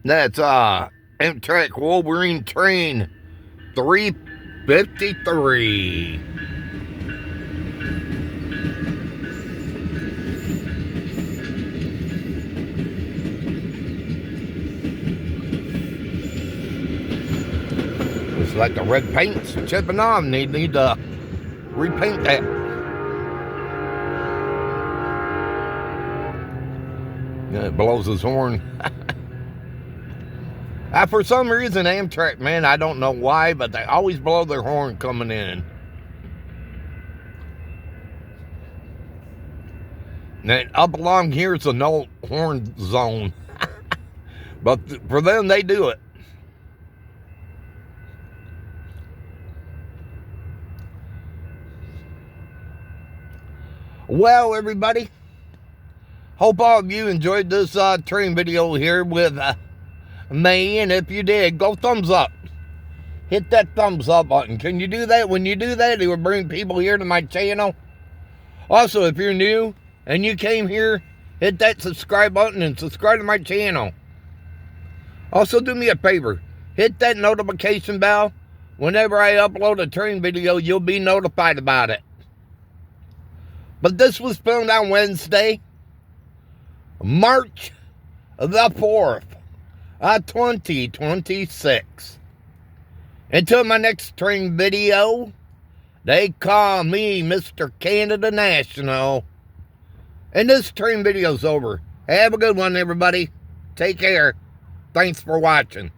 That's Amtrak Wolverine train 353. It's like the red paint's chipping on. They need to repaint that. Yeah, it blows his horn. For some reason, Amtrak, man, I don't know why, but they always blow their horn coming in. And up along here is a no horn zone. But for them, they do it. Well, everybody, hope all of you enjoyed this train video here with me. And if you did, go thumbs up. Hit that thumbs up button. Can you do that? When you do that, it will bring people here to my channel. Also, if you're new and you came here, hit that subscribe button and subscribe to my channel. Also, do me a favor. Hit that notification bell. Whenever I upload a train video, you'll be notified about it. But this was filmed on Wednesday, March the 4th, 2026. Until my next train video, they call me Mr. Canada National. And this train video's over. Have a good one, everybody. Take care. Thanks for watching.